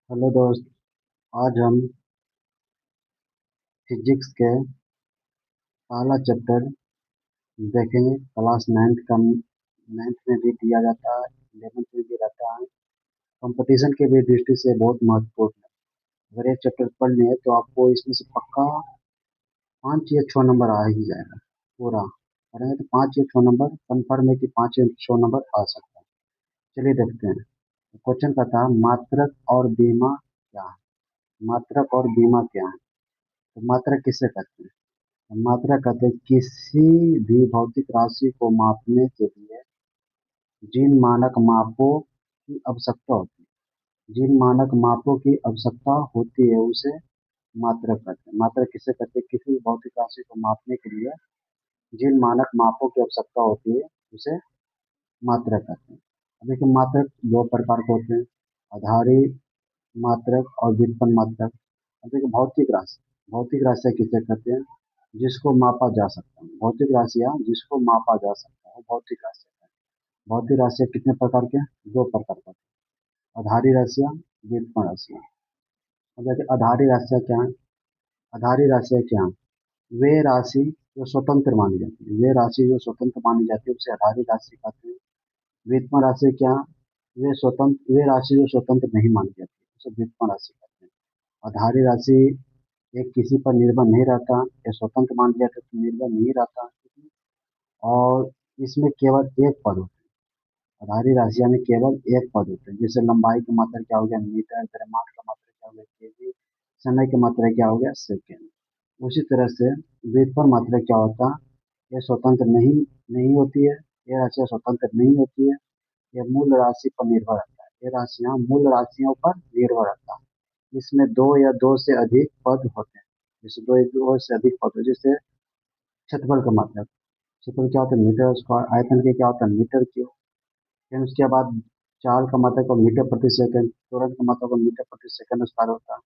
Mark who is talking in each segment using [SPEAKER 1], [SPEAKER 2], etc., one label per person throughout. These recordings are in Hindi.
[SPEAKER 1] हेलो दोस्त। आज हम फिजिक्स के पहला चैप्टर देखेंगे। क्लास नाइन्थ में भी दिया जाता है, 11th में भी रहता है। कंपटीशन के भी दृष्टि से बहुत महत्वपूर्ण है। अगर एक चैप्टर पढ़ लिए तो आपको इसमें से पक्का 5 या 6 नंबर आ ही जाएगा। पूरा पढ़ेंगे तो 5 या 6 नंबर कन्फर्म है कि 5 या 6 नंबर आ सकता है। चलिए देखते हैं। क्वेश्चन का था मात्रक और बीमा क्या है। मात्रक और बीमा क्या है। तो मात्रक किससे कहते हैं। मात्रा कहते हैं किसी भी भौतिक राशि को मापने के लिए जिन मानक मापों की आवश्यकता होती है, जिन मानक मापों की आवश्यकता होती है उसे मात्रक कहते हैं। मात्रक किसे कहते हैं, किसी भी भौतिक राशि को मापने के लिए जिन मानक मापों की आवश्यकता होती है उसे मात्रक कहते हैं। अब देखिए मात्रक दो प्रकार के होते हैं, आधारी मात्रक और व्युत्पन्न मात्रक। अब देखिए भौतिक राशियाँ किसे कहते हैं, जिसको मापा जा सकता है। भौतिक राशियाँ जिसको मापा जा सकता है वो भौतिक राशियाँ है। भौतिक राशियाँ कितने प्रकार के हैं, दो प्रकार के हैं, आधारी राशियाँ, व्युत्पन्न राशियाँ। अब देखिए आधारी राशियाँ क्या है। आधारी राशियाँ क्या है, वे राशि जो स्वतंत्र मानी जाती है, वे राशि जो स्वतंत्र मानी जाती है उसे आधारी राशि कहते हैं। व्युत्पन्न राशि क्या है, वे राशि जो स्वतंत्र नहीं मानी जाती है उसे व्युत्पन्न राशि कहते हैं। आधारी राशि एक किसी पर निर्भर नहीं रहता, या स्वतंत्र मान लिया तो निर्भर नहीं रहता, और इसमें केवल एक पद होता है। आधारी राशियां में केवल एक पद होते हैं। जैसे लंबाई की मात्रा क्या हो गया मीटर, द्रव्यमान का मात्रा क्या हो गया केजी, समय की मात्रा क्या हो गया सेकेंड। उसी तरह से व्युत्पन्न मात्रा क्या होता है, ये स्वतंत्र नहीं नहीं होती है। ये राशियां स्वतंत्र नहीं होती है, ये मूल राशि पर निर्भर रहता है। ये राशियां मूल राशियों पर निर्भर रहता है। इसमें दो या दो से अधिक पद होते हैं। जैसे दो या दो से अधिक पद हो, जैसे क्षेत्रफल का मात्रक। क्षेत्रफल क्या होता है, मीटर स्क्वायर। आयतन के क्या होता है, मीटर क्यूब। फिर उसके बाद चाल का मात्रक को मीटर प्रति सेकंड, त्वरण का मात्रक को मीटर प्रति सेकंड स्क्वायर होता है।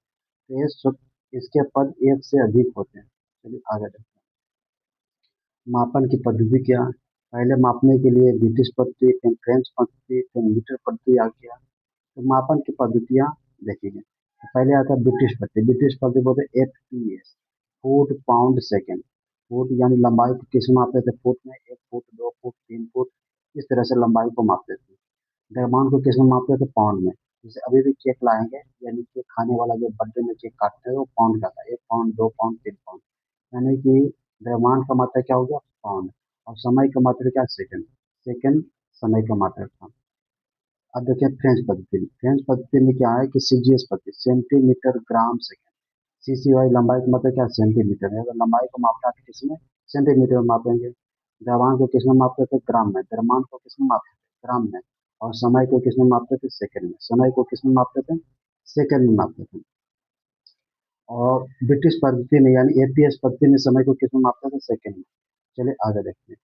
[SPEAKER 1] तो इसके पद एक से अधिक होते हैं। चलिए आगे देखते हैं। मापन की पद्धति क्या है। पहले मापने के लिए ब्रिटिश पद्धति, फिर फ्रेंच पद्धति, फिर मीटर पद्धति आ गया। तो मापन की पद्धतियाँ देखेंगे। तो पहले आता है ब्रिटिश पद्धति। ब्रिटिश पद्धति बोलते हैं FPS, foot pound second. Foot यानी लंबाई को किस में मापते थे, फुट में, 1 फुट, 2 फुट, 3 फुट, इस तरह से लंबाई को मापते थे। द्रव्यमान को किस में मापते थे, पाउंड में। जैसे अभी भी केक लाएंगे, यानी कि खाने वाला जो बर्थडे में केक काटते हैं वो पाउंड का था, 1 पाउंड, 2 पाउंड, 3 पाउंड। यानी कि द्रव्यमान का मात्रा क्या हो गया, पाउंड। और समय का मात्रा क्या, सेकंड। सेकंड समय का मात्रा था। अब देखिए फ्रेंच पद्धति। फ्रेंच पद्धति में क्या है कि CGS पद्धति, सेंटीमीटर ग्राम सेकंड। CCY लंबाई का मतलब क्या है, सेंटीमीटर है। अगर लंबाई को मापना है तो किसमें, सेंटीमीटर में मापेंगे। द्रव्यमान को किसमें मापते थे, ग्राम में। द्रव्यमान को किसमें मापते थे, ग्राम में। और समय को किसमें मापते थे, सेकंड में। समय को किसमें मापते थे, सेकंड में मापते थे। और ब्रिटिश पद्धति में यानी APS पद्धति में समय को किसमें मापते थे, सेकंड में। चलिए आगे देखते हैं।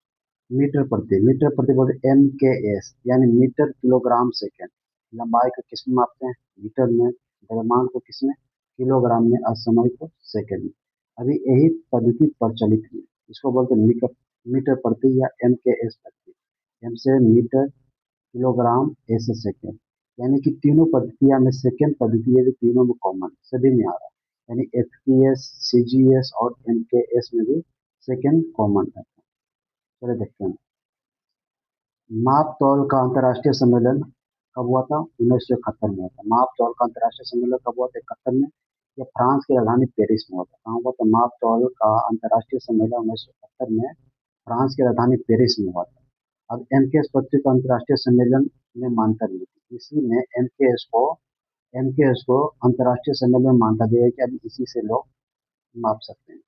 [SPEAKER 1] मीटर प्रति बोलते MKS, यानी मीटर किलोग्राम सेकेंड। लंबाई को किसमें मापते हैं, मीटर में। द्रव्यमान को किसमें, किलोग्राम में। और समय को सेकेंड में। अभी यही पद्धति प्रचलित है, इसको बोलते हैं मीटर मीटर प्रति या MKS प्रति। M से मीटर, किलोग्राम, S से सेकेंड। यानी कि तीनों पद्धतियां में सेकेंड पद्धति है जो तीनों में कॉमन सभी में आ रहा है। यानी FPS, CGS और MKS में भी सेकेंड कॉमन है। चलिए देखते हैं। माप तौल का अंतर्राष्ट्रीय सम्मेलन कब हुआ था, 1971 में हुआ था। माप तौल का अंतर्राष्ट्रीय सम्मेलन कब हुआ था, 71 में। यह फ्रांस की राजधानी पेरिस में हुआ था। कहाँ हुआ था, माप तौल का अंतर्राष्ट्रीय सम्मेलन 1971 में फ्रांस की राजधानी पेरिस में हुआ था। अब MKS पद्धति का अंतर्राष्ट्रीय सम्मेलन में मान्यता मिली थी। इसी में MKS को अंतर्राष्ट्रीय सम्मेलन में मान्यता दी है कि अभी इसी से लोग माप सकते हैं।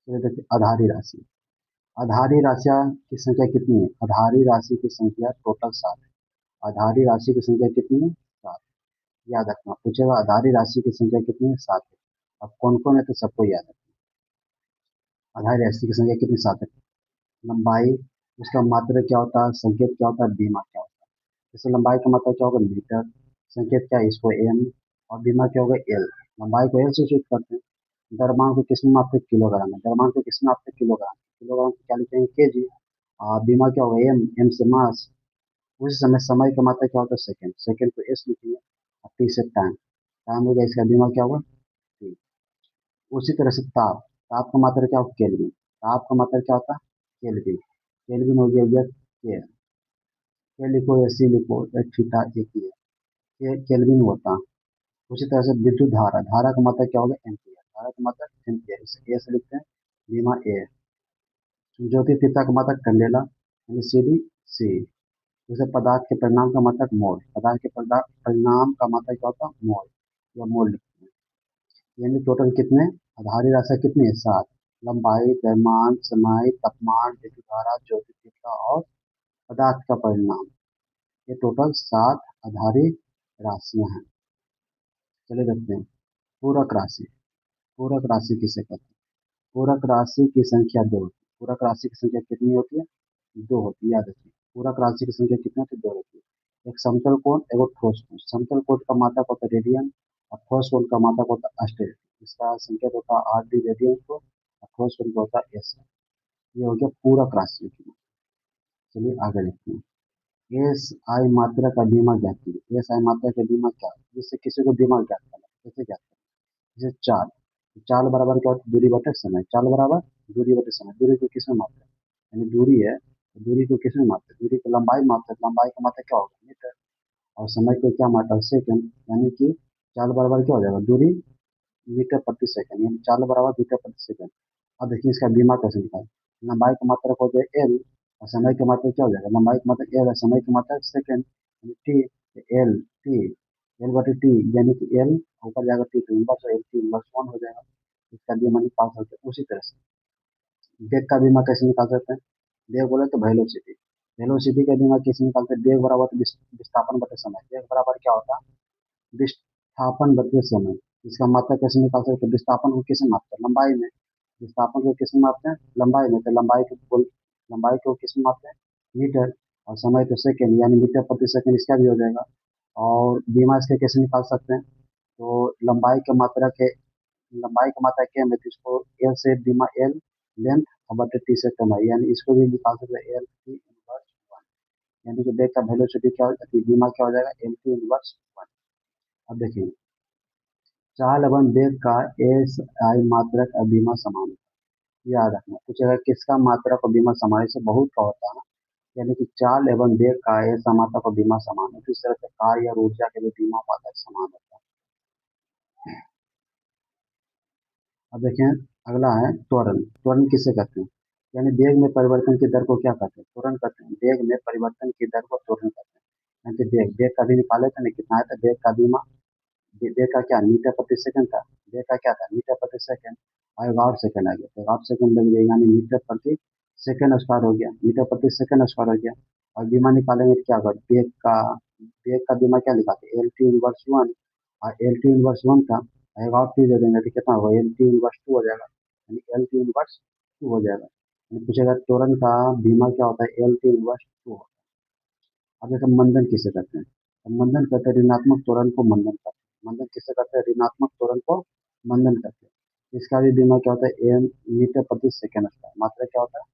[SPEAKER 1] तो देखिए आधारी राशि। आधारी राशियाँ की संख्या कितनी है, आधारी राशि की संख्या टोटल 7 है। आधारी राशि की संख्या कितनी है, 7। याद रखना पूछेगा, आधारी राशि की संख्या कितनी है, 7 है। अब कौन कौन है तो सबको याद रखना। आधारी राशि की संख्या कितनी, 7 है। लंबाई, उसका मात्रक क्या होता है, संकेत क्या होता है, बीमा क्या होता है। जैसे लंबाई का मात्रक क्या होगा, मीटर। संकेत क्या है, इसको M। और बीमा क्या होगा, L। लंबाई को L से सूचित करते हैं। द्रव्यमान को किसमें मापते हैं, किलोग्राम में। द्रव्यमान को किसमें मापते हैं, किलोग्राम। किलोग्राम को क्या लिखेंगे, KG। बीमा क्या होगा, M से मास। उसी समय समय का मात्रा क्या होता है, सेकंड। सेकंड को S लिखेंगे। और T से टाइम। टाइम हो गया, इसका बीमा क्या होगा, टी। उसी तरह से ताप, ताप का मात्रा क्या होगा, केल्विन। ताप का मात्रा क्या होता है, केल्विन। केल्विन हो गया के, के लिखो या सी लिखो या थीटा एक ही है, के केल्विन होता है। उसी तरह से विद्युत धारा, धारा का मात्रा क्या होगा, एम्पियर। धारा का मात्रा एम्पियर, इसे ए से लिखते हैं, बीमा ए। ज्योति तीव्रता का मात्रक कैंडेला यानी सी डी सी। जैसे पदार्थ के परिणाम का मात्रक मोल, पदार्थ के परिणाम का मात्रक क्या होता है, मोल या मोल लिखते हैं। यानी टोटल कितने आधारी राशि कितनी है, सात। लंबाई, द्रव्यमान, समय, तापमान, विद्युत धारा, ज्योति तीव्रता और पदार्थ का परिणाम, ये टोटल सात आधारी राशियां हैं। चलिए देखते हैं पूरक राशि। पूरक राशि किसे कहते हैं, पूरक राशि की संख्या दो होती है। पूरक राशि की संख्या कितनी होती है, दो होती है, याद रखिए। पूरक राशि की संख्या कितनी होती है, दो होती है। एक समतल कोण, एक ठोस कोण। समतल कोण का मात्रक होता है रेडियन और ठोस कोण का मात्रक होता है अस्टेड। इसका संकेत होता है आर डी रेडियन को, और ठोस कोण का होता है एस। ये हो गया पूरक राशि की। चलिए आगे देखते हैं। एस आई मात्रा का बीमा ज्ञात कीजिए। एस आई मात्रा का बीमा क्या है, जिससे किसी को बीमा ज्ञात करना है, कैसे ज्ञात करना है, जैसे चाल। चाल बराबर क्या होता है, दूरी बटे समय। चाल बराबर दूरी बटे समय। दूरी को किसमें मापते हैं, यानी दूरी है तो दूरी को किसमें मापते हैं, दूरी को लंबाई मापते हैं। लंबाई का मात्रा क्या होगा, मीटर। और समय को क्या मात्रा, सेकंड। यानी कि चाल बराबर क्या हो जाएगा, दूरी मीटर प्रति सेकंड, यानी चाल बराबर मीटर प्रति सेकंड। अब देखिए इसका बीमा कैसे निकालें। लंबाई का मात्रक हो जाए एल, और समय का मात्रक क्या हो जाएगा, लंबाई का मात्रक एल है, समय का मात्रक सेकंड, यानी टी। एल टी, एल बटे टी, यानी कि एल ऊपर जाएगा टी तो inverse, L T inverse one हो जाएगा। इसका बीमा निकाल सकते हैं। उसी तरह से वेग का बीमा कैसे निकाल सकते हैं, वेग बोले तो वेलोसिटी। वेलोसिटी का बीमा कैसे निकालते हैं, वेग बराबर तो विस्थापन बटे समय। वेग बराबर क्या होता है, विस्थापन बटे समय। इसका मात्रा कैसे निकाल सकते हैं, विस्थापन को किसमें मापते हैं, लंबाई में। विस्थापन को किसमें मापते हैं, लंबाई में। तो लंबाई को किसमें मापते हैं, मीटर। और समय तो सेकेंड, यानी मीटर प्रति सेकेंड इसका भी हो जाएगा। और बीमा इसके कैसे निकाल सकते हैं, तो लंबाई के मात्रा के, लंबाई का मात्रा क्या है, तो इसको एल से बीमा एल लेंथ और बटे टी से कम है, यानी इसको भी निकाल सकते हैं एल टी इनवर्स वन। यानी कि वेग का वेलोसिटी क्या हो जाती है, बीमा क्या हो जाएगा, एल टी इनवर्स वन। अब देखिए चाल एवं वेग का एस आई मात्रक और बीमा समान है। याद रखना कुछ अगर किसका मात्रक और बीमा समान है, इससे बहुत का होता है। यानी कि चाल एवं वेग का ऐसा मात्रक और बीमा समान है, तो इस तरह से कार्य और ऊर्जा के लिए बीमा मात्रक समान होता है। अब देखें अगला है त्वरण। त्वरण किसे कहते हैं, यानी वेग में परिवर्तन की दर को क्या कहते हैं, त्वरण कहते हैं। वेग में परिवर्तन की दर को त्वरण कहते हैं। यानी कि वेग, वेग का भी निकाले थे ना, कितना है, तो वेग का बीमा, वेग का क्या, मीटर प्रति सेकंड था। वेग का क्या था, मीटर प्रति सेकंड। और एगार सेकंड आ गया, तो एगार सेकंड लग गया, यानी मीटर प्रति सेकंड स्क्वायर हो गया, मीटर प्रति सेकंड स्क्वायर हो गया। और बीमा निकालेंगे तो क्या होगा, वेग का बीमा क्या निकालते हैं, एल टी इनवर्स वन। और एल टी इनवर्स वन का एगार टी दे देंगे तो कितना होगा, एल टी इनवर्स टू हो जाएगा, यानी एल टी इनवर्स टू हो जाएगा। यानी पूछेगा त्वरण का बीमा क्या होता है, एल टी इनवर्स टू। अब जैसे मंदन किसे कहते हैं, तो मंदन कहते हैं ऋणात्मक त्वरण को मंदन कहते हैं। मंदन किसे कहते हैं, ऋणात्मक त्वरण को मंदन कहते हैं। इसका भी बीमा क्या होता है, एम मीटर प्रति सेकंड स्क्वायर। मात्रा क्या होता है,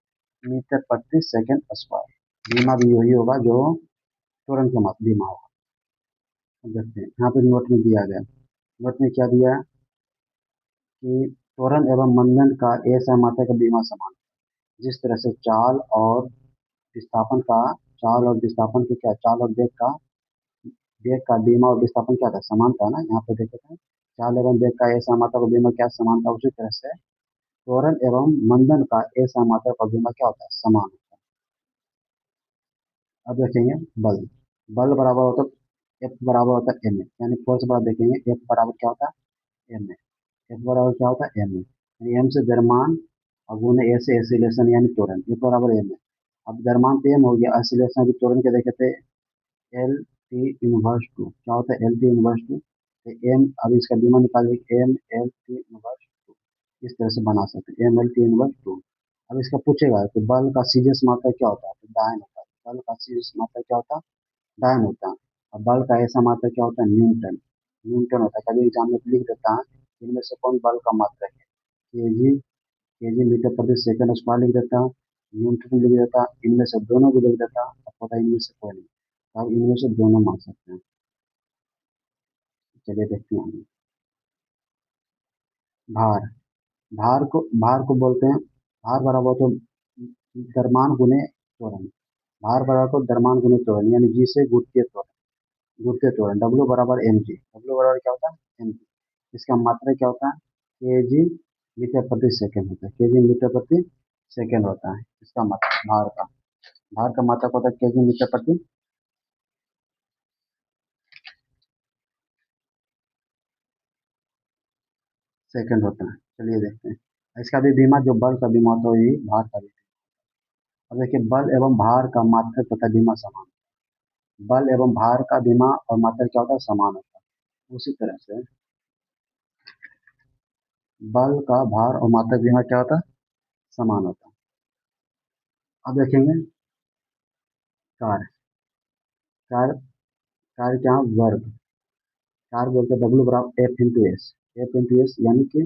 [SPEAKER 1] मीटर प्रति सेकंड स्क्वायर। बीमा भी वही होगा जो त्वरण का मात्रा बीमा होगा। अब देखते हैं यहाँ पे नोट में दिया गया, नोट में क्या दिया है कि त्वरण एवं मंदन का ऐसा मात्रा का बीमा समान है। जिस तरह से विस्थापन का चाल और विस्थापन के क्या, चाल और वेग का बीमा और विस्थापन क्या था, समान था ना। यहाँ पे देखे थे चाल एवं वेग का ऐसा मात्रा का बीमा क्या समान था, उसी तरह से त्वरण एवं मंदन का ऐसा मात्रा का बीमा क्या होता है, समान होता है। अब देखेंगे बल। बल बराबर होता है एफ बराबर होता है एम ए, यानी फोर्स बराबर देखेंगे एफ बराबर क्या होता है, एम ए। एफ बराबर क्या होता है, एम ए, यानी एम से द्रव्यमान और गुने ए से एक्सीलरेशन यानी त्वरण, एफ बराबर एम ए। अब द्रव्यमान पे एम हो गया, एक्सीलरेशन भी त्वरण के देखे थे, एल टी इनवर्स टू। क्या होता है, L T inverse two. M, अब इसका बीमा निकालिए, M L T inverse two. इस तरह से बना सकते हैं, M L T inverse two. अब इसका पूछेगा कि बल का सीरियस मात्रा क्या होता है, तो डायन होता है। बल का सीरियस मात्रा क्या होता है, डायन होता है। और बल का ऐसा मात्रा क्या होता है, न्यूटन। न्यूटन होता है। कभी एग्जाम में लिख देता है इनमें से कौन बल का मात्रा है, केजी, केजी मीटर प्रति सेकंड स्क्वायर लिख देता हूँ, न्यूटन लिख देता, इनमें से दोनों भी लिख देता, अब पता इनमें से कोई नहीं, अब इनमें से दोनों मान सकते हैं। चलिए देखते हैं आगे। भार, भार को बोलते हैं, भार बराबर तो द्रव्यमान गुने त्वरण। भार बराबर को द्रव्यमान गुने त्वरण, यानी जी से गुरुत्वीय त्वरण, गुरुत्वीय त्वरण डब्ल्यू बराबर एम जी। डब्ल्यू बराबर क्या होता है, एम जी। इसका मात्रक क्या होता है, के जी मीटर प्रति सेकंड होता है, के जी मीटर प्रति सेकंड होता है इसका मात्रक। भार का मात्रक होता है के जी मीटर प्रति सेकंड होता है। चलिए देखते हैं इसका भी बीमा, जो बल का बीमा होता है, वही भार का भी। अब देखिए, बल एवं भार का मात्रक तथा बीमा समान। बल एवं भार का बीमा और मात्रक क्या होता है, समान होता है। उसी तरह से बल का भार और मात्रक बीमा क्या होता है, समान होता है। अब देखेंगे कार्य, कार्य कार्य क्या है, वर्ग। कार्य बोलते हैं डब्ल्यू बराबर F into S. F into S यानी कि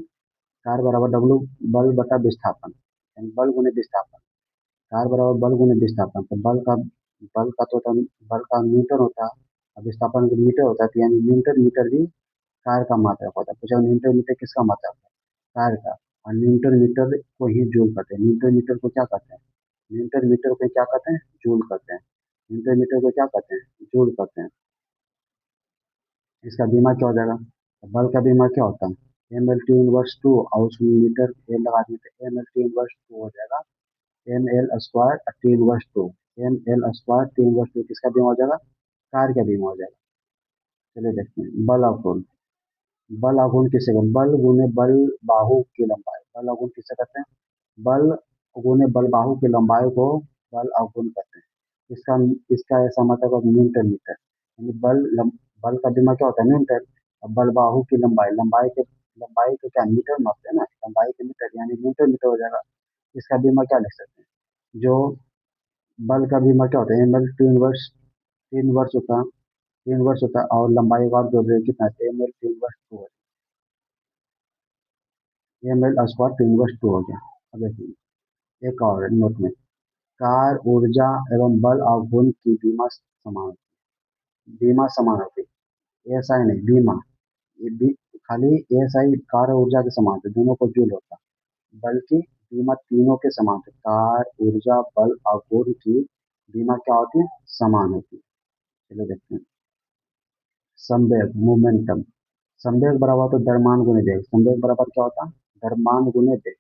[SPEAKER 1] कार्य बराबर डब्ल्यू बल बटा विस्थापन, यानी बल गुने विस्थापन। कार्य बराबर बल गुने विस्थापन, तो बल का तो बल का न्यूटन होता है और विस्थापन का मीटर होता है, तो यानी न्यूटन मीटर भी कार्य का मात्रक होता है। पूछा न्यूटन मीटर किसका मात्रक है, कार्य का। और न्यूटन मीटर को ही जूल करते हैं। न्यूटन मीटर को क्या कहते हैं, न्यूटन मीटर को क्या कहते हैं, जूल करते हैं। न्यूटन मीटर को क्या कहते हैं, जूल करते हैं। इसका बीमा क्या हो जाएगा, तो बल का बीमा क्या होता है, M L T inverse two, और उसमें मीटर एल लगा देते, M L T inverse two हो जाएगा M L square T inverse two. M L square T inverse two किसका बीमा हो जाएगा, कार्य का बीमा हो जाएगा। चलिए देखते हैं बल अवगुण। बल अवगुण किसे कहते हैं, बल गुने बल बाहु की लंबाई। बल अवगुण किसे कहते हैं, बल गुने बल बाहु की लंबाई को बल अवगुण कहते हैं। इसका इसका ऐसा मतलब है न्यूटन मीटर, यानी बल का दिमाग क्या होता है, न्यूटन। और बल बाहु की लंबाई, लंबाई के क्या मीटर मापते हैं ना, लंबाई के मीटर यानी न्यूटन मीटर हो जाएगा। इसका बीमा क्या लिख सकते हैं, जो बल का बीमा क्या होता है, M L T inverse, T inverse होता है, टी इनवर्स होता है, और लंबाई का जो है कितना है, M L T inverse two, M L square T inverse two हो गया। अब देखिए एक और नोट में, कार ऊर्जा एवं बल अवगुण की बीमा समान, बीमा समान होती है, एस आई नहीं बीमा। ये बी, खाली एस आई कार और ऊर्जा के समान थे, दोनों को जूल होता, बल्कि बीमा तीनों के समान थे। कार ऊर्जा बल अवगुण की बीमा क्या होती है, समान होती है। चलो देखते हैं संवेग मोमेंटम। संवेग बराबर तो द्रव्यमान गुने वेग। संवेग बराबर क्या होता है, द्रव्यमान गुने वेग।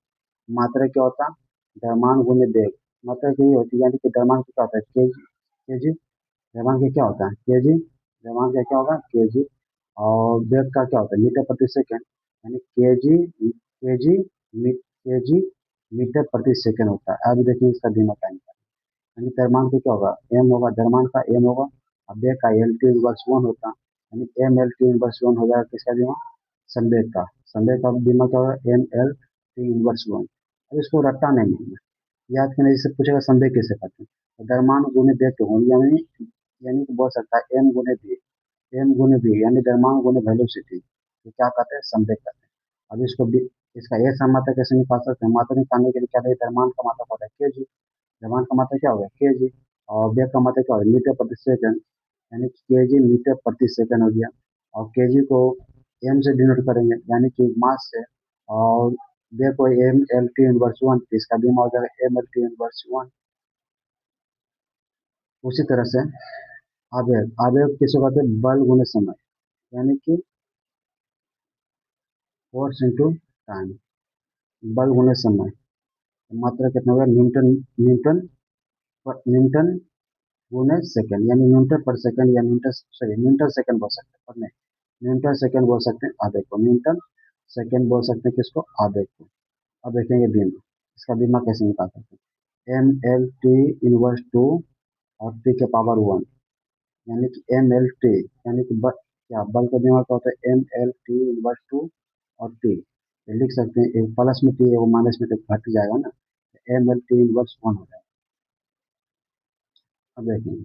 [SPEAKER 1] मात्रा क्या होता है, द्रव्यमान गुने वेग। मात्रा यही होती है, यानी कि द्रव्यमान क्या होता है, के जी। द्रव्यमान का क्या होता है, के जी। द्रव्यमान का क्या होगा, के जी। और वेग का क्या होता है, मीटर प्रति सेकंड, यानी के जी मीटर प्रति सेकंड होता है। अब देखिए इसका दिमाग का, यानी द्रव्यमान का क्या होगा, एम होगा, द्रव्यमान का एम होगा। अब वेग का एल टी इनवर्स वन होता, यानी M L T inverse one हो जाएगा किसका बीमा, संवेग का। संवेग का बीमा क्या होगा, M L T inverse one. अब इसको रट्टा नहीं मारना, याद करना, जिससे पूछेगा संवेग कैसे करते हैं, तो द्रव्यमान गुने वेग के होंगे, यानी कि बोल सकता है एम गुने बी, एम गुने बी यानी द्रव्यमान गुने वेलोसिटी, तो क्या कहते हैं, संवेग कहते हैं। अब इसको भी, इसका ये मात्रा कैसे निकाल सकते हैं, मात्रा निकालने के लिए क्या है, द्रव्यमान का मात्रा होता है के जी। द्रव्यमान का मात्रा क्या होगा, के जी। और वेग का मात्रा क्या होगा, मीटर प्रति सेकंड, यानी के जी मीटर प्रति सेकंड हो गया। और के जी को एम से डिनोट करेंगे, यानी कि मास से। और वेग को M L T inverse one, इसका बीमा हो जाएगा M L T inverse one. उसी तरह से आवेग, आवेग किसे कहते हैं, बल गुने समय, यानी कि फोर्स इंटू टाइम। बल गुने समय, मात्रा कितना होगा, न्यूटन, न्यूटन न्यूटन गुने सेकंड, यानी न्यूटन पर सेकंड, या न्यूटन, सॉरी न्यूटन सेकंड बोल सकते हैं, पर नहीं न्यूटन सेकंड बोल सकते हैं आवेग को, न्यूटन सेकंड बोल सकते हैं किसको, आवेग को। अब देखेंगे बीमा, इसका बीमा कैसे निकाल सकते हैं, M L T inverse two और टी के पावर वन, यानी कि एम एल टी, यानी कि क्या बल का बीमा क्या होता है, M L T inverse two और टी। ये लिख सकते हैं, एक प्लस में टी, एक माइनस में टी, घट जाएगा ना, M L T inverse one हो जाएगा। अब देखेंगे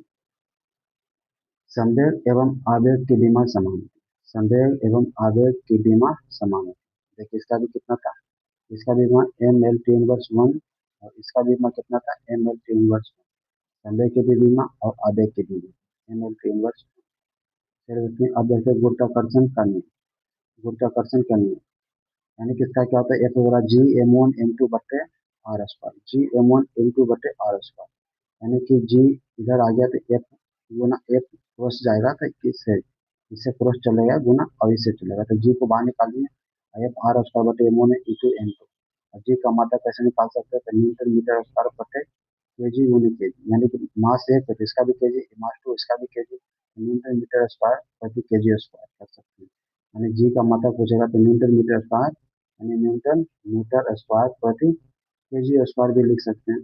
[SPEAKER 1] संवेग एवं आवेग की बीमा समान होती है। संवेग एवं आवेग की बीमा समान होती है। देखिए इसका भी कितना था, इसका बीमा M L T inverse one, और इसका बीमा कितना था, M L T inverse one. संवेग की भी बीमा और आवेग की भी बीमा एम एल टी इनवर्स। फिर उसमें अब जैसे गुरुत्वाकर्षण का नियम, गुरुत्वाकर्षण का नियम यानी कि इसका क्या होता है, एफ होगा G m1 m2 बटे are square, G m1 m2 बटे आर स्क्वायर। यानी कि जी इधर आ गया तो एफ गुना एफ क्रॉस जाएगा तो इससे इससे क्रॉस चलेगा गुना और इससे चलेगा तो जी को बाहर निकालिए, एफ आर स्क्वायर बटे m1 × m2। और जी का मात्रा कैसे निकाल सकते हैं, तो न्यूटन मीटर स्क्वायर बटे केजी गुने केजी, यानी कि मास एक है तो इसका भी केजी, मास टू इसका भी केजी, न्यूटन मीटर स्क्वायर प्रति केजी स्क्वायर कर सकते हैं। यानी जी का मात्रा पूछेगा तो न्यूटन मीटर स्क्वायर, यानी न्यूटन मीटर स्क्वायर प्रति केजी स्क्वायर भी लिख सकते हैं।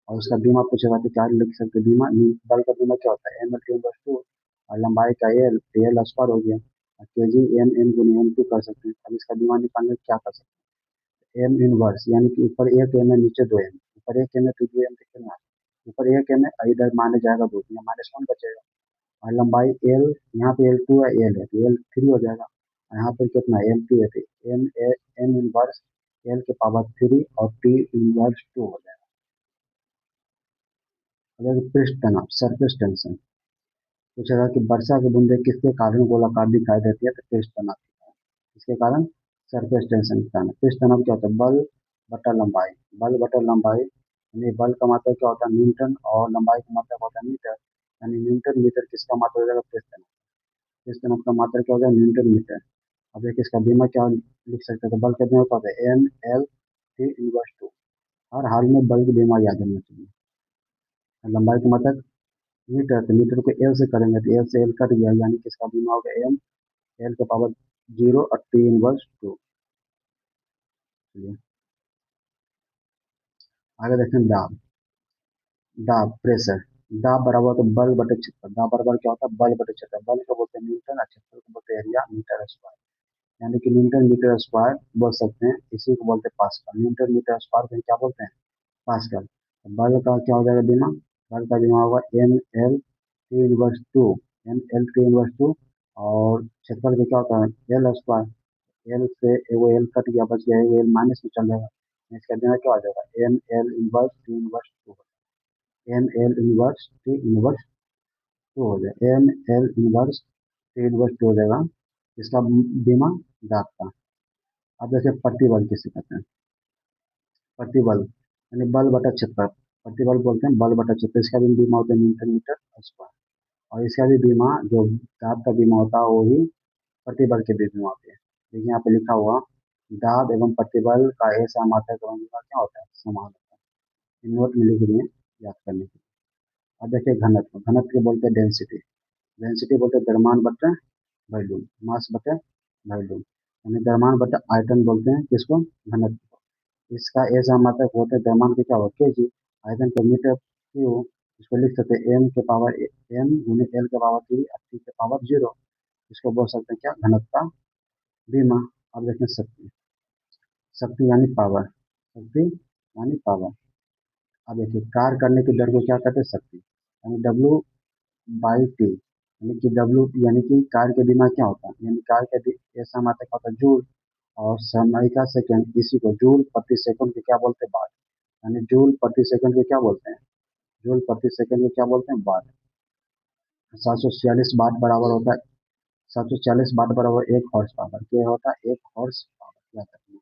[SPEAKER 1] और उसका बीमा पूछेगा तो क्या लिख सकते हैं, बीमा बल का बीमा क्या होता है, m/2 और लंबाई का एल स्क्वायर हो गया, और केजी m गुने m2 कर सकते हैं। अब इसका बीमा निकालने का क्या कर सकते हैं, एम इनवर्स, यानी कि ऊपर एक एम है नीचे दो एम, ऊपर एक एम है तो दो एम कितना है, ऊपर एक एम है और इधर माने जाएगा दो, यहाँ माइनस वन बचेगा। और लंबाई एल, यहाँ पे L2 है, एल है तो L3 हो जाएगा, और यहाँ पर कितना L2 है तो एम इनवर्स एल के पावर 3 और टी इनवर्स 2 हो जाएगा। अगर पृष्ठ तनाव सरफेस टेंशन पूछेगा कि वर्षा की बूंदें किसके कारण गोलाकार दिखाई देती है, तो पृष्ठ तनाव के कारण, इसके कारण सरफेस टेंशन के कारण। पृष्ठ तनाव क्या होता है, बल बटा लंबाई, बल बटा लंबाई, यानी बल का मात्रा क्या होता है न्यूटन और लंबाई का मात्रा होता है मीटर, यानी न्यूटन मीटर किसका मात्रा हो जाएगा, पृष्ठ तनाव, पृष्ठ तनाव का मात्रा क्या हो जाएगा न्यूटन मीटर। अब देखिए इसका बीमा क्या लिख सकते हैं, तो बल का बीमा क्या होता है M L T/2, हर हाल में बल की बीमा याद होना चाहिए। लंबाई का मात्रा मीटर, तो मीटर को एल से करेंगे तो एल से एल कट गया, यानी कि इसका बीमा होगा एम एल के पावर 0 और T/2। चलिए आगे देखें दाब, दाब प्रेशर, दाब बराबर होता है बल बटे क्षेत्र, दाब बराबर क्या होता है बल बटे क्षेत्र, बल को बोलते हैं न्यूटन और क्षेत्र को बोलते हैं एरिया मीटर स्क्वायर, यानी कि न्यूटन मीटर स्क्वायर बोल सकते हैं, इसी को बोलते हैं पास्कल, न्यूटन मीटर स्क्वायर को क्या बोलते हैं पास्कल। बल का क्या हो जाएगा बीमा, बल का बीमा होगा M L T/2, M L T/2, और क्षेत्रफल का क्या होता है एल स्क्वायर, एल से वो एल कट गया बच गया, वो एल माइनस में चल जाएगा, इसका बीमा क्या हो जाएगा M L 1 T/2, M L 1 T/2 हो जाएगा, M L 1 T/2 हो जाएगा, इसका बीमा दाब का। अब जैसे प्रतिबल किसे कहते हैं, प्रतिबल यानी बल बटा क्षेत्र, प्रतिबल बोलते हैं बल बटा क्षेत्र, इसका भी बीमा होता है न्यूटन मीटर स्क्वायर। और इसका भी बीमा जो दाब का बीमा होता है वो ही प्रतिबल के भी बीमा होते हैं। देखिए यहाँ पे लिखा हुआ दाब एवं प्रतिबल का ऐसा मात्रक एवं बीमा क्या होता है समान होता है, नोट में लिख दिए याद करने के लिए। अब देखिए घनत्व, घनत्व को बोलते हैं डेंसिटी, डेंसिटी बोलते हैं द्रव्यमान बटे वॉल्यूम, मास बटे वॉल्यूम, यानी द्रव्यमान बटे आयतन बोलते हैं किसको, घनत्व। इसका ऐसा मात्रक होता है द्रव्यमान की क्या हो केजी, आयतन को मीटर क्यू, इसको लिख सकते हैं एम के पावर एम गुने एल के पावर 3 और टी के पावर 0, इसको बोल सकते हैं क्या घनत्व का बीमा। अब देखें शक्ति, शक्ति यानी पावर, शक्ति यानी पावर। अब देखिए कार्य करने की दर को क्या कहते हैं शक्ति, यानी W/T, यानी कि W यानी कि कार्य के बिना क्या होता है, यानी कार्य के ऐसा मात्रक होता है जूल, और समय का सेकंड, इसी को जूल प्रति सेकंड को क्या बोलते हैं वाट, यानी जूल प्रति सेकंड को क्या बोलते हैं, जूल प्रति सेकंड को क्या बोलते हैं वाट। 746 वाट बराबर होता है, 746 वाट बराबर 1 हॉर्स पावर, क्या होता है 1 हॉर्स पावर याद रखिए।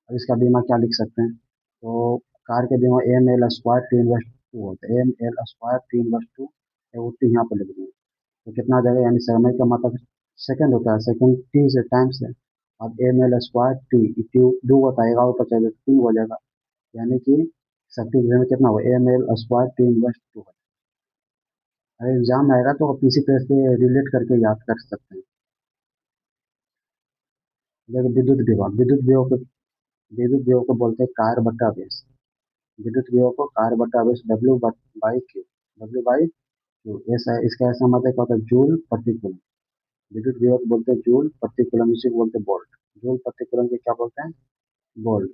[SPEAKER 1] अब इसका बीमा क्या लिख सकते हैं, तो कार के बीमा M L² T/2 होता है, M L² T/2, वो टी यहाँ पे लिख देंगे तो कितना आ जाएगा, यानी समय का मतलब सेकंड होता है, सेकंड टी से टाइम से। अब M L² T दो बताएगा ऊपर चले 3 हो जाएगा, यानी कि शक्ति के में कितना होगा M L² T/2। अगर एग्जाम आएगा तो आप इसी तरह से रिलेट करके याद कर सकते हैं। देखिए विद्युत विभव, विद्युत विभव को बोलते हैं कार्य बटा आवेश, विद्युत विभव को कार्य बटा आवेश W/Q, W/Q ऐसा, इसका ऐसा मतलब क्या होता है जूल प्रति कूलम, विद्युत विभव को बोलते हैं जूल प्रति कूलम, इसी को बोलते हैं वोल्ट, जूल प्रति कूलम के क्या बोलते हैं वोल्ट।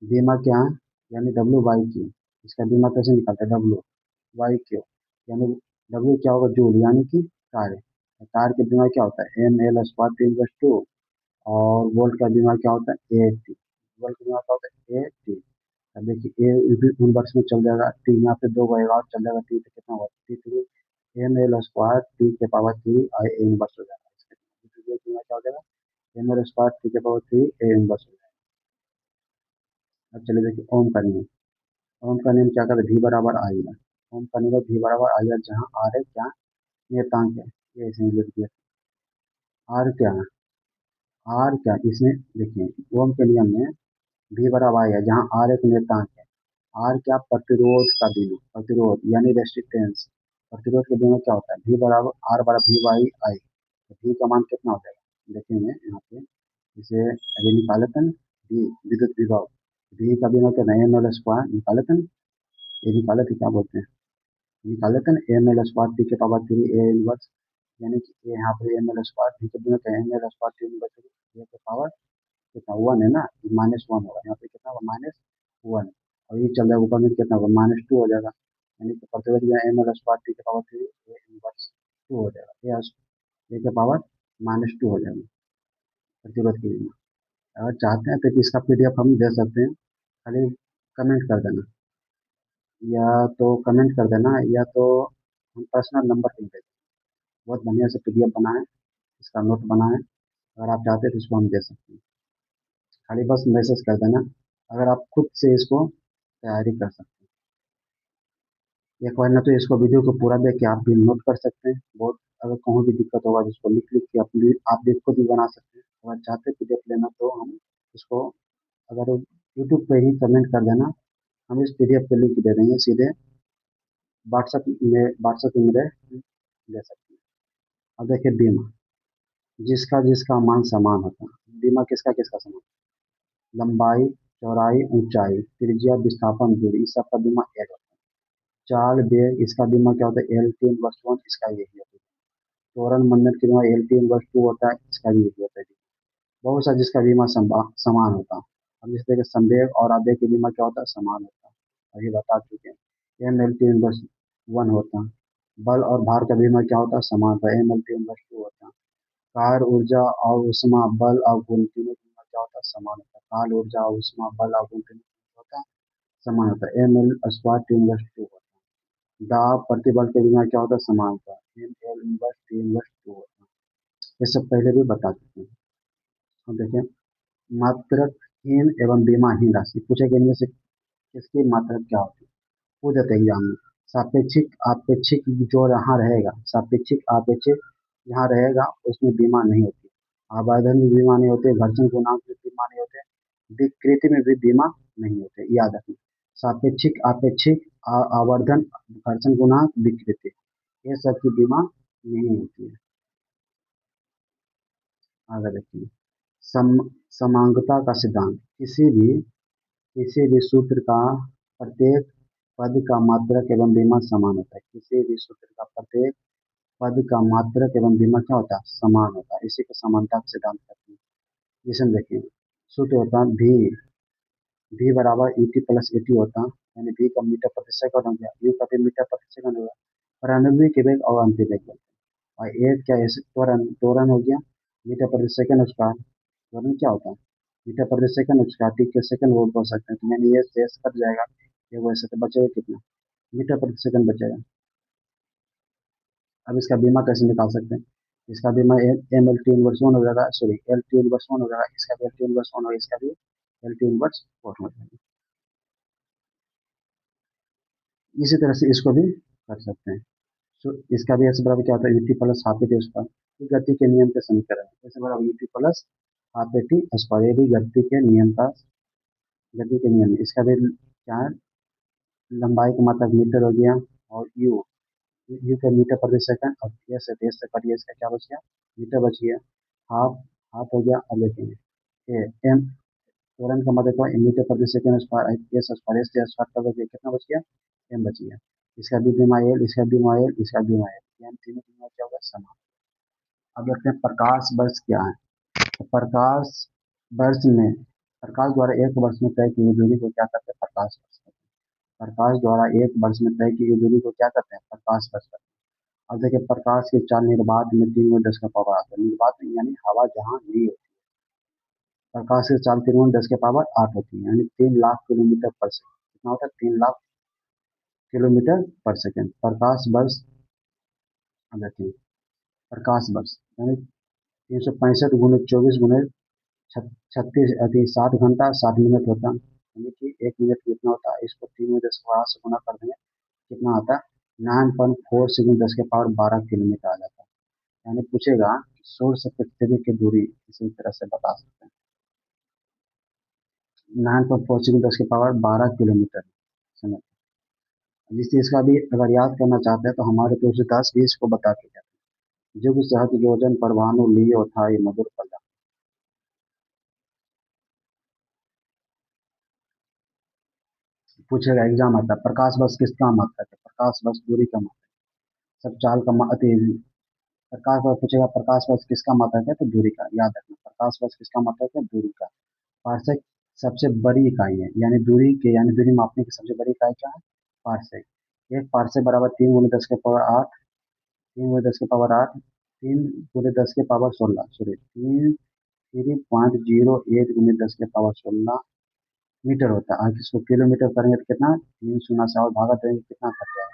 [SPEAKER 1] बीमा क्या है, यानी W/Q, इसका बीमा कैसे निकालते हैं W/Q, यानी W क्या होगा जूल यानी कि कार्य, कार्य के बीमा क्या होता है M L² T/2, और वोल्ट का बीमा क्या होता है AT, वोल्ट का बीमा क्या होता है AT। अब देखिए ए इनवर्स में चल जाएगा, टी यहाँ पे दो बनेगा और चल जाएगा टी, तो कितना होगा T3, M L square T के पावर 3 आई ए इनवर्स हो जाएगा। क्या हो जाएगा, एम एल स्क्वायर टी के पावर 3 ए इनवर्स हो जाएगा। अब चलिए देखिए ओम का नियम। ओम का नियम क्या कहता है, वी बराबर आई आर। ओम का नियम वी बराबर आई आर, जहाँ आर है क्या, नियतांक है, ये ऐसे लिख दिया। आर क्या है, आर क्या इसमें देखिए, ओम के नियम में वी बराबर आई है, जहाँ आर एक नियतांक है। आर क्या, प्रतिरोध का बिंदु, प्रतिरोध यानी रेसिस्टेंस। प्रतिरोध के बिंदु क्या होता है, वी बराबर आर बराबर वी बाई आई। तो वी का मान कितना हो जाएगा, देखेंगे यहाँ पे, इसे अभी निकाले थे ना, वी विद्युत विभव, वी का बिंदु क्या है, एम एल स्क्वायर निकाले थे ना, ये निकाले थे, क्या बोलते हैं, निकाले थे ना, एम एल स्क्वायर टी के पावर 3 ए इनवर्स, यानी कि ये यहाँ पे एम एल स्क्वायर टी के बिंदु क्या है, M L square T inverse A के पावर कितना, 1 है ना, -1 होगा यहाँ पे, कितना होगा, -1। और ये चल जाएगा ऊपर में, कितना होगा, -2 हो जाएगा। यानी कि प्रतिरोध जो है एम एल स्क्वायर टी के पावर 3 ए इनवर्स 2 हो जाएगा, ए के पावर -2 हो जाएगा प्रतिरोध के लिए। अगर चाहते हैं तो इसका पीडीएफ हम दे सकते हैं, खाली कमेंट कर देना, या तो कमेंट कर देना, या तो हम पर्सनल नंबर लिख देते हैं। बहुत बढ़िया से पीडीएफ बनाए, इसका नोट बनाए, अगर आप चाहते हैं तो इसको हम दे सकते हैं। खाली बस मैसेज कर देना, अगर आप खुद से इसको तैयारी कर सकते हैं। एक बार ना तो इसको वीडियो को पूरा देख के आप भी नोट कर सकते हैं, बहुत अगर कहूँ भी दिक्कत होगा जिसको लिख लिख के अपनी आप भी खुद भी बना सकते हैं। अगर चाहते हैं पीडीएफ लेना तो हम इसको, अगर यूट्यूब पे ही कमेंट कर देना, हम इस पीडीएफ के लिंक दे देंगे, सीधे व्हाट्सएप में मेरे दे सकते हैं। अब देखिए बीमा, जिसका जिसका मान समान होता है, बीमा किसका किसका समान, लंबाई, चौड़ाई, ऊंचाई, त्रिज्या, विस्थापन, दूरी, इस सब का बीमा एक होता है। चाल, वेग, इसका बीमा क्या होता है, एल टी इनवर्स वन, इसका यही होता है। त्वरण मंडल की बीमा एल टी इनवर्स टू होता है, इसका भी यही होता है। बहुत सा जिसका बीमा समान होता है। अब जिस तरह के संवेग और आवेग की बीमा क्या होता है, समान होता है, अभी बता चुके हैं। M L T inverse one होता है। बल और भार का बीमा क्या होता है, समान होता है, M L T inverse two होता है। कार्य, ऊर्जा और उष्मा, बल और गुण, तीनों का क्या होता है, समान होता है। कार्य, ऊर्जा, उष्मा, बल और गुण तीनों का होता है, समान होता है, M L square T inverse two होता है। दाब, प्रतिबल के बिना क्या होता है, समान होता है, M L inverse T inverse two होता है। ये सब पहले भी बता चुके हैं। अब देखिए, मात्रकहीन एवं बीमाहीन राशि पूछे गए, इनमें से किसकी मात्रक क्या होती है, पूछ देते एग्जाम में। सापेक्षिक आपेक्षिक जो यहाँ रहेगा, सापेक्षिक आपेक्षिक यहाँ रहेगा, उसमें बीमा नहीं होती। आवर्धन में बीमा नहीं होते, घर्षण गुणांक में बीमा नहीं होते, विकृति में भी बीमा नहीं होते, याद रखना। सापेक्षिक आपेक्षिक आवर्धन, घर्षण गुणांक, विकृति, ये सब की बीमा नहीं होती है। आगे देखिए, सम समांगता का सिद्धांत, किसी भी सूत्र का प्रत्येक पद का मात्रक एवं बीमा समान होता है। किसी भी सूत्र का प्रत्येक पद का मात्रक एवं बीमा क्या होता है, समान होता है, इसी को समानता का सिद्धांत कहते हैं। जिसमें देखिए, सूत्र होता है भी बराबर यूटी प्लस एटी होता है, यानी भी का मीटर प्रति सेकंड हो गया, यू का भी मीटर प्रति सेकंड होगा, प्रारंभिक वेग और अंतिम वेग बोलते हैं। और एक क्या है, त्वरण, त्वरण हो गया, मीटर प्रति सेकंड स्क्वायर, त्वरण क्या होता है, मीटर प्रति सेकंड स्क्वायर, टी के सेकंड वो बोल सकते हैं, तो यानी ये शेष कट जाएगा, ये वैसे तो बचेगा कितना, मीटर प्रति सेकंड बचेगा। अब इसका बीमा कैसे निकाल सकते हैं, इसका बीमा M L T inverse one हो जाएगा, sorry L T inverse one हो जाएगा, इसका भी एल टी इनवर्स वन होगा, इसका भी एल टी इनवर्स वन हो जाएगा। इसी तरह से इसको भी कर सकते हैं। तो इसका भी ऐसे बराबर क्या होता है, UT plus half A T square, ये गति के नियम के समीकरण है, ऐसे बराबर UT plus half A T square, ये भी गति के नियम का, गति के नियम है। इसका भी क्या है, लंबाई का मतलब मीटर हो गया, और यू के मीटर प्रति सेकंड, और एस है, एस से कटिए, इसका क्या बच गया, मीटर बच गया, हाफ, हाफ हो गया। अब देखेंगे ए एम, त्वरण का मतलब क्या है, मीटर प्रति second square, S square, S से स्क्वायर का बच गया, कितना बच गया, एम बच गया। इसका भी बीमाइल, इसका बीमाइल, इसका बीमाइल, यानी तीनों बीमा क्या होगा, समान। अब देखते हैं प्रकाश वर्ष क्या है। तो प्रकाश वर्ष में, प्रकाश द्वारा एक वर्ष में तय की गई दूरी को क्या करते हैं, प्रकाश वर्ष कहते हैं। प्रकाश द्वारा एक वर्ष में तय की गई दूरी को क्या करते हैं, प्रकाश वर्ष कहते हैं। अब देखिए, प्रकाश की चाल निर्बात में 3 × 10 का पावर आता है, निर्बात में यानी हवा जहाँ नहीं होती, प्रकाश की चाल 3 × 10 के पावर 8 होती है, यानी 3 लाख किलोमीटर पर सेकंड, कितना होता है, 3 लाख किलोमीटर पर सेकंड प्रकाश वर्ष अब देखिए प्रकाश वर्ष यानी 365 × 24 गुने 60 घंटा 60 मिनट होता है, यानी कि 1 मिनट कितना होता है, इसको 3 में 10 से गुना कर देंगे कितना आता है 9.4 × 10 की पावर 12 किलोमीटर आ जाता है। यानी पूछेगा सूर्य से पृथ्वी की दूरी इसी तरह से बता सकते हैं 9.4 × 10 की पावर 12 किलोमीटर। समझ जिस चीज का भी अगर याद करना चाहते हैं तो हमारे तो उसे 10 20 को बता के जाते हैं। जुग सहज योजन परवानु लियो था ये मधुर फल। पूछेगा एग्जाम आता है प्रकाश वर्ष किसका मात्रक है, प्रकाश वर्ष दूरी का मात्रक। सब चाल का अति प्रकाश वर्ष पूछेगा प्रकाश वर्ष किसका मात्रक है तो दूरी का याद रखना, प्रकाश वर्ष किसका मात्रक है दूरी का। पार्सेक सबसे बड़ी इकाई है, यानी दूरी के यानी दूरी मापने की सबसे बड़ी इकाई क्या है पार्सेक। एक पार्सेक बराबर 3 × 10 की पावर 8, 3 × 10 की पावर 8, 3 × 10 की पावर 16 सॉरी 3.08 × 10 की पावर 16 मीटर होता है। इसको किलोमीटर करेंगे तो कितना 3 शून्य से और भागा देंगे कितना कट जाएगा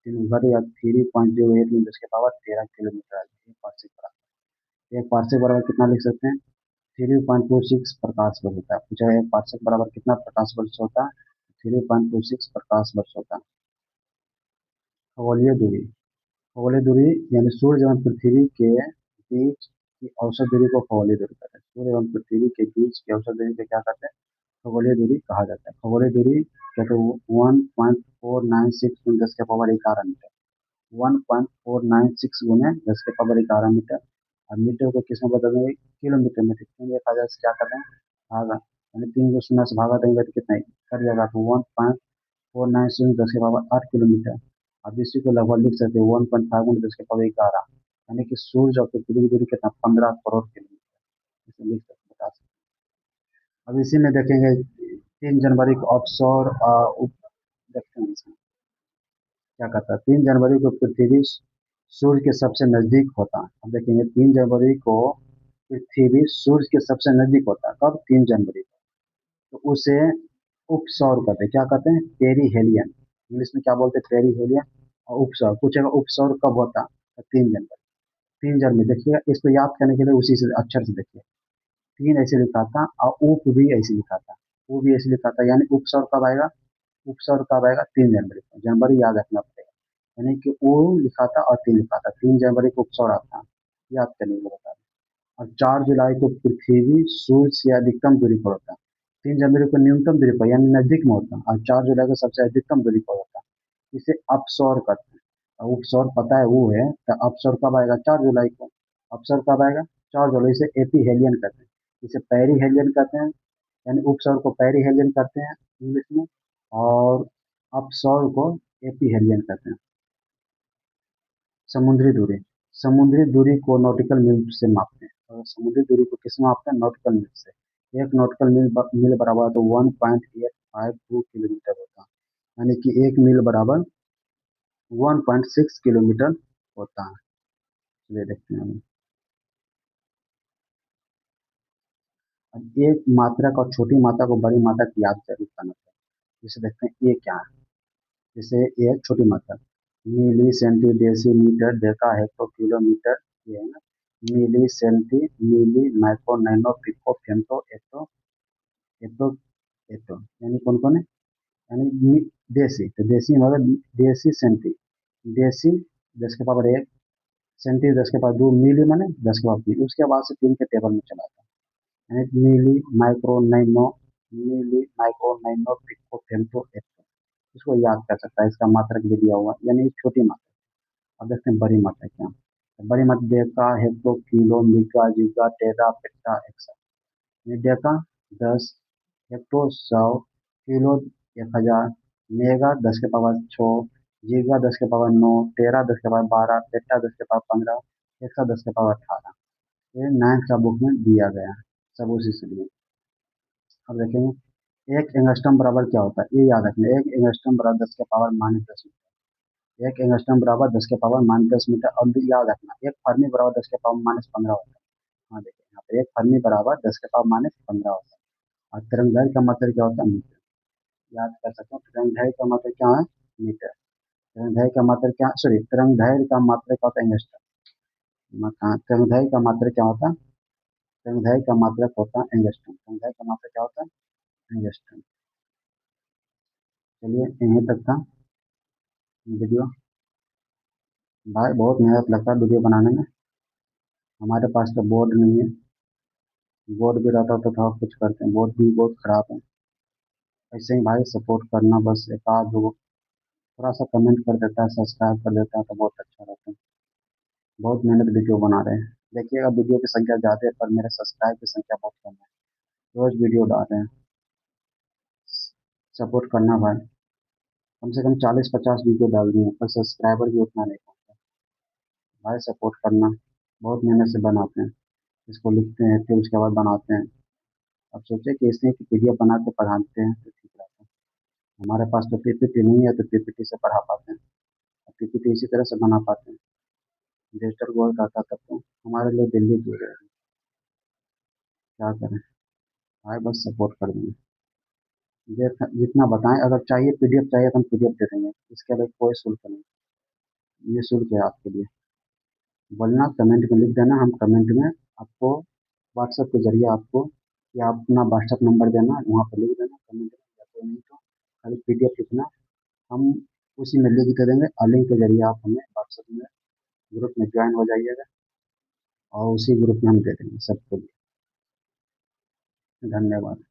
[SPEAKER 1] 3 या 3.08 × 10 की पावर 13 किलोमीटर आ जाएगी पार्सेक बराबर। एक पार्सेक बराबर कितना लिख सकते हैं 3.26 प्रकाश वर्ष होता है। पूछा एक पार्सेक बराबर कितना प्रकाश वर्ष होता है 3.26 प्रकाश वर्ष होता है। खगोलीय दूरी, खगोलीय दूरी यानी सूर्य एवं पृथ्वी के बीच की औसत दूरी को खगोलीय दूरी कहते हैं। सूर्य एवं पृथ्वी के बीच की औसत दूरी को क्या कहते हैं खगोलीय दूरी कहा जाता है। खगोलीय दूरी कहते हैं 1.496 × 10 की पावर 11 मीटर, 1.496 गुने 10 की पावर 11 मीटर। और मीटर को किस में बदल देंगे किलोमीटर में, कितने एक हजार से क्या कर रहे हैं भागा, यानी 3 को 0 से भागा देंगे तो कितना कर जाएगा तो 1.496 × 10 की पावर 8 किलोमीटर। अब इसी को लगभग लिख सकते हैं 1.5 × 10 की पावर 11, यानी कि सूर्य और पृथ्वी की दूरी कितना 15 करोड़ किलोमीटर। इसे लिख सकते बता सकते हैं। अब इसी में देखेंगे 3 जनवरी को ऑफशोर देखते हैं इसमें क्या कहता है 3 जनवरी को पृथ्वी सूर्य के सबसे नजदीक होता है। अब देखेंगे 3 जनवरी को पृथ्वी सूर्य के सबसे नजदीक होता है कब 3 जनवरी को, तो उसे उपसौर कहते हैं। क्या कहते हैं पेरीहेलियन, इंग्लिश में क्या बोलते हैं पेरीहेलियन। और उपसौर पूछेगा उपसौर कब होता है तो 3 जनवरी। 3 जनवरी देखिएगा, इसको याद करने के लिए उसी से अक्षर से देखिए 3 ऐसे लिखा था और उप भी ऐसे लिखा था, वो भी ऐसे लिखा था, यानी उपसौर कब आएगा, उपसर्ग कब आएगा 3 जनवरी को, जनवरी याद रखना पड़ेगा। यानी कि वो लिखा था और 3 लिखा था, 3 जनवरी को उपसौर आता है, याद करने के लिए बता दें। और 4 जुलाई को पृथ्वी सूर्य से अधिकतम दूरी पर होता है। 3 जनवरी को न्यूनतम दूरी पर यानी नजदीक में होता है, और 4 जुलाई को सबसे अधिकतम दूरी पर होता है। इसे अपसौर करते हैं। और उपसौर पता है वो है, तो अपसौर कब आएगा 4 जुलाई को, अपसौर कब आएगा 4 जुलाई से एपीहेलियन करते हैं, इसे पेरीहेलियन कहते हैं, यानी उपसौर को पेरीहेलियन करते हैं इंग्लिश में, और अपसौर को एपीहेलियन कहते हैं। समुद्री दूरी, समुद्री दूरी को नॉटिकल मील से मापते हैं, और समुद्री दूरी को किस में मापते हैं नॉटिकल मील से। एक नॉटिकल मील बराबर तो 1.852 किलोमीटर होता है, यानी कि 1 मील बराबर 1.6 किलोमीटर होता है। चलिए देखते हैं अब एक मात्रक और छोटी मात्रा को बड़ी मात्रा की याद जरूर करना चाहिए। जैसे देखते हैं ये क्या है, जैसे ये छोटी मात्रा milli centi decimetre deca hecto kilometre, ये है ना milli centi milli micro nano pico femto atto atto atto, यानी कौन कौन है, यानी देसी, तो देसी मतलब देसी सेंटी, देसी 10 की पावर 1, सेंटी 10 की पावर 2, मिली माने 10 की पावर 3, उसके बाद से 3 के टेबल में चला था, यानी milli micro nano, milli micro nano pico femto atto, इसको याद कर सकता है, इसका मात्रक भी दिया हुआ यानी छोटी मात्रा। अब देखते हैं बड़ी मात्रा क्या, तो बड़ी मात्रा डेका हेक्टो किलो मीगा जीगा टेरा पेटा एक्सा। ये डेका 10, हेक्टो 100, किलो 1000, मेगा 10 की पावर 6, जीगा 10 की पावर 9, टेरा 10 की पावर 12, पेटा 10 की पावर 15, एक्सा 10 की पावर 18। ये 9th का बुक में दिया गया है, सब उसी से लिए। अब देखेंगे एक एंगस्ट्रम बराबर क्या होता है, ये याद रखना, एक एंगस्ट्रम बराबर 10 की पावर -10, एक एंगस्ट्रम बराबर 10 की पावर -10 मीटर। और भी याद रखना एक फर्मी बराबर 10 की पावर -15 होता है। हाँ देखिए यहाँ पे एक फर्मी बराबर 10 की पावर -15 होता है। और तरंग दैर्घ्य का मतलब क्या होता है मीटर, याद कर सकते हो तरंग दैर्घ्य का मतलब क्या है मीटर। तरंगदैर्घ्य का मात्रक क्या, सॉरी, तरंगदैर्घ्य का मात्रक क्या होता है, एंगस्ट्रम। तरंगदैर्घ्य का मात्रक क्या होता है, तरंगदैर्घ्य का मात्रक होता है एंगस्ट्रम। तरंगदैर्घ्य का मात्रक क्या होता है, एंगस्ट्रम। चलिए यहीं तक था वीडियो। भाई बहुत मेहनत लगता है वीडियो बनाने में। हमारे पास तो बोर्ड नहीं है, बोर्ड भी रहता तो था कुछ करते हैं, बोर्ड भी बहुत खराब है। ऐसे ही भाई सपोर्ट करना, बस एक आध दो थोड़ा सा कमेंट कर देता है, सब्सक्राइब कर देता है तो बहुत अच्छा रहता है। बहुत मेहनत वीडियो बना रहे हैं। देखिएगा वीडियो की संख्या ज़्यादा है पर मेरे सब्सक्राइब की संख्या बहुत कम है। रोज वीडियो डाल रहे हैं। सपोर्ट करना भाई। कम से कम 40-50 वीडियो डाल दिए पर सब्सक्राइबर भी उतना नहीं पहुंचा। भाई सपोर्ट करना। बहुत मेहनत से बनाते हैं, इसको लिखते हैं फिर उसके बाद बनाते हैं। अब सोचे कि इसने की पीडीएफ बना के पढ़ाते हैं तो ठीक रहता है। हमारे पास तो पीपीटी नहीं है तो पीपीटी से पढ़ा पाते हैं। पीपीटी इसी तरह से बना पाते हैं। डिजिटल बोर्ड आता तब तो हमारे लिए दिल्ली दूर है। क्या करें भाई, बस सपोर्ट कर देंगे। जितना बताएं, अगर चाहिए पीडीएफ चाहिए तो हम पीडीएफ दे देंगे, इसके लिए कोई शुल्क नहीं। ये शुल्क है आपके लिए। बोलना कमेंट में लिख देना, हम कमेंट में आपको व्हाट्सएप के जरिए आपको, या आप अपना व्हाट्सएप नंबर देना, वहाँ पर लिख देना कमेंट में, या तो नहीं तो खाली पीडीएफ लिखना। हम उसी में लिख दे देंगे और लिंक के जरिए आप हमें व्हाट्सएप में ग्रुप में ज्वाइन हो जाइएगा और उसी ग्रुप में हम दे देंगे सबको। धन्यवाद।